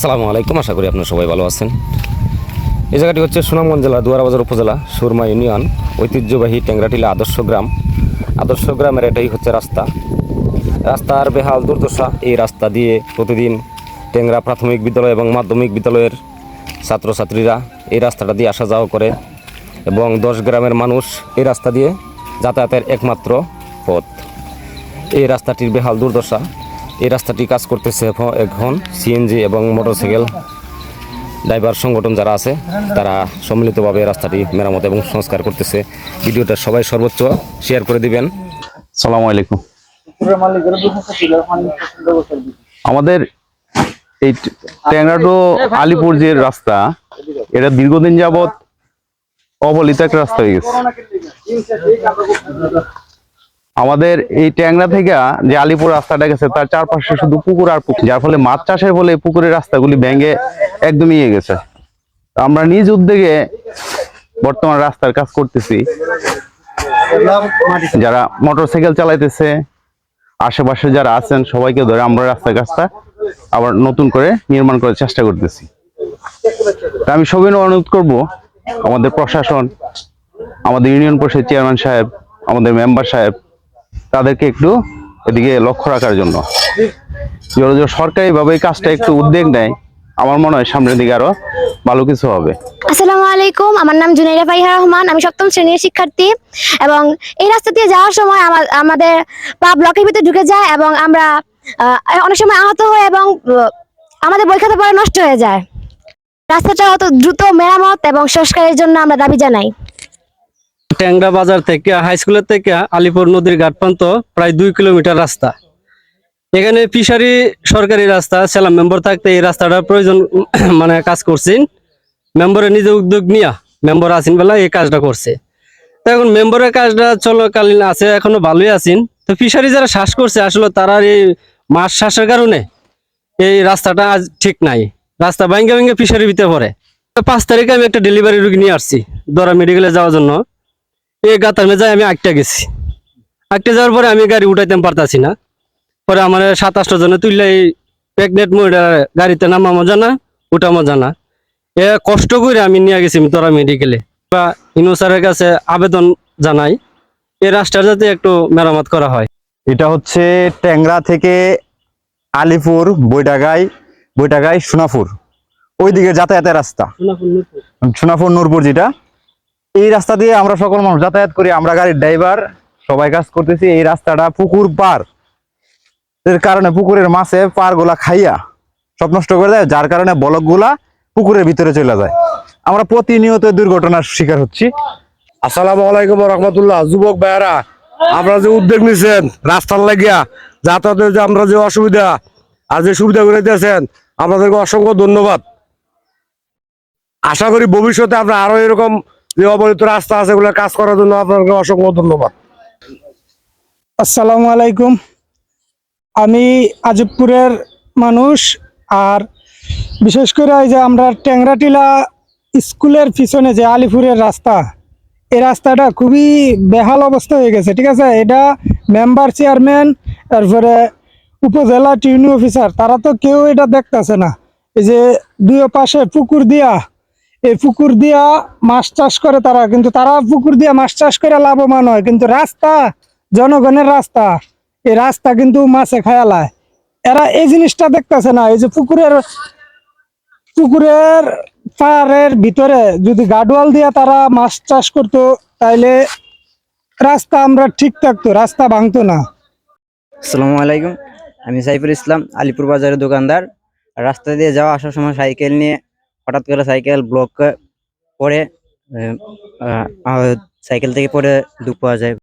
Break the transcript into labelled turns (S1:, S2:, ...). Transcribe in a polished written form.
S1: আসসালামু আলাইকুম, আশা করি আপনারা সবাই ভালো আছেন। এই জায়গাটি হচ্ছে সুনামগঞ্জ জেলা দুয়ারাবাজার উপজেলা সুরমা ইউনিয়ন, ঐতিহ্যবাহী ট্যাংরাটিলা আদর্শ গ্রামের এটাই হচ্ছে রাস্তার বেহাল দুর্দশা। এই রাস্তা দিয়ে প্রতিদিন ট্যাংরা প্রাথমিক বিদ্যালয় এবং মাধ্যমিক বিদ্যালয়ের ছাত্রছাত্রীরা এই রাস্তাটা দিয়ে আসা যাওয়া করে এবং 10 গ্রামের মানুষ এই রাস্তা দিয়ে যাতায়াতের একমাত্র পথ। এই রাস্তাটির বেহাল দুর্দশা। এই রাস্তাটি কাজ করতেছে এখন সিএনজি এবং মোটরসাইকেল ড্রাইভার সংগঠন যারা আছে তারা সম্মিলিতভাবে রাস্তাটি মেরামত এবং সংস্কার করতেছে। ভিডিওটা সবাই সর্বোচ্চ শেয়ার করে দিবেন।
S2: আসসালামু আলাইকুম। আমাদের এই ট্যাংরা টু আলিপুর যে রাস্তা, এটা দীর্ঘদিন যাবত অবলিত একটা রাস্তা হয়ে গেছে। আমাদের এই ট্যাংরা থেকে যে আলিপুর রাস্তাটা গেছে তার চারপাশে শুধু পুকুর আর পুকুর, যার ফলে মাছ চাষের ফলে পুকুরের রাস্তাগুলি ভেঙে একদমই ইয়ে গেছে। আমরা নিজ উদ্যোগে বর্তমান রাস্তার কাজ করতেছি। যারা মোটরসাইকেল চালাইতেছে, আশেপাশে যারা আছেন সবাইকে ধরে আমরা রাস্তার কাজটা আবার নতুন করে নির্মাণ করার চেষ্টা করতেছি। আমি সবাই অনুরোধ করব আমাদের প্রশাসন, আমাদের ইউনিয়ন পরিষদ চেয়ারম্যান সাহেব, আমাদের মেম্বার সাহেব, তাদেরকে একটু এদিকে লক্ষ্য রাখার জন্য। সরকারিভাবে এই কাজটা একটু উদ্যোগ নেয়, আমার মনে হয় সামনের দিকে আরো ভালো কিছু হবে।
S3: আসসালামু আলাইকুম, আমার নাম জুনাইরা ফারিহা রহমান, আমি 7ম শ্রেণীর শিক্ষার্থী এবং এই রাস্তা দিয়ে যাওয়ার সময় আমাদের পা ব্লকের ভিতরে ঢুকে যায় এবং আমরা অনেক সময় আহত হই এবং আমাদের বই খাতা পড়া নষ্ট হয়ে যায়। রাস্তাটা অত দ্রুত মেরামত এবং সংস্কারের জন্য আমরা দাবি জানাই।
S4: ট্যাংরা বাজার থেকে হাই স্কুলের থেকে আলিপুর নদীর ঘাট পর্যন্ত প্রায় 2 কিলোমিটার রাস্তা। এখানে ফিশারি সরকারি রাস্তা, ছিলাম মেম্বার থাকতে এই রাস্তাটা প্রয়োজন মানে কাজ করছেন। মেম্বারের নিজে উদ্যোগ নিয়ে মেম্বার আছেন বেলা এই কাজটা করছে। তো এখন মেম্বারের কাজটা চলাকালীন আছে, এখনো ভালোই আছেন। তো ফিশারি যারা শ্বাস করছে আসলে তারা এই মাছ শ্বাসের কারণে এই রাস্তাটা আজ ঠিক নাই। রাস্তা ভাঙ্গে ভাঙ্গে ফিশারির ভিতরে পড়ে। 5 তারিখে আমি একটা ডেলিভারি রোগী নিয়ে আসছি দরা মেডিকেলে যাওয়ার জন্য। এই গাতার যাই আমি আটটা গেছি। আটটা যাওয়ার পরে আমি গাড়ি উঠাইতে পারতাছি না। পরে আমার 27 জনে তুললে এই প্রেগনেন্ট মহিলা গাড়িতে নামামো জানা উঠামো জানা, এ কষ্ট করে আমি নিয়ে গেছি তোরা মেডিকেলে বা ইনোসারের কাছে আবেদন জানাই এই রাস্তাটা যাতে একটু মেরামত করা হয়।
S2: এটা হচ্ছে ট্যাংরা থেকে আলিপুর বৈটাগাই সোনাপুর ওইদিকে যাতায়াতের রাস্তা, সোনাপুর নূরপুর যেটা। এই রাস্তা দিয়ে আমরা সকল মানুষ যাতায়াত করি, আমরা গাড়ির ড্রাইভার সবাই কাজ করতেছি। এই রাস্তাটা পুকুর পার এর কারণে পুকুরের মাছে পার গুলা খাইয়া সব নষ্ট করে দেয়, যার কারণে বলক গুলা পুকুরের ভিতরে চলে যায়। আমরা প্রতিনিয়ত দুর্ঘটনার শিকার হচ্ছি।
S5: আসসালামু আলাইকুম রহমতুল্লাহ। যুবক ভাইয়ারা, আপনারা যে উদ্যোগ নিচ্ছেন রাস্তার লাগিয়া যাতায়াতের যে আমরা যে অসুবিধা আর যে সুবিধা করে দিয়েছেন, আপনাদেরকে অসংখ্য ধন্যবাদ। আশা করি ভবিষ্যতে আপনার আরো এরকম যে অবহিত রাস্তা আছে এগুলো কাজ করার জন্য আপনাদেরকে অসংখ্য ধন্যবাদ।
S6: আসসালামু আলাইকুম, আমি আজিবপুরের মানুষ। আর বিশেষ করে এই যে আমরা ট্যাংরাটিলা স্কুলের পিছনে যে আলিপুরের রাস্তা, এই রাস্তাটা খুবই বেহাল অবস্থা হয়ে গেছে। ঠিক আছে, এটা মেম্বার চেয়ারম্যান তারপরে উপজেলা টিউনি অফিসার তারা তো কেউ এটা দেখতেছে না। এই যে দুই পাশে পুকুর দিয়া, এই পুকুর দিয়া মাছ চাষ করে তারা, কিন্তু তারা পুকুর দিয়া মাছ চাষ করে লাভবান হয়, কিন্তু রাস্তা জনগণের রাস্তা, এই রাস্তা কিন্তু মাছে খায়ালায়। এরা এই জিনিসটা দেখতেছে না। এই যে পুকুরের পাড়ের ভিতরে যদি গাডওয়াল দিয়া তারা মাছ চাষ করতো তাইলে রাস্তা আমরা ঠিক থাকতো, রাস্তা ভাঙতো না।
S7: আসসালামু আলাইকুম, আমি সাইফুল ইসলাম, আলিপুর বাজারের দোকানদার। রাস্তা দিয়ে যাওয়া আসার সময় সাইকেল নিয়ে হঠাৎ করে সাইকেল ব্লক পড়ে সাইকেল থেকে পড়ে ডুব পাওয়া যায়।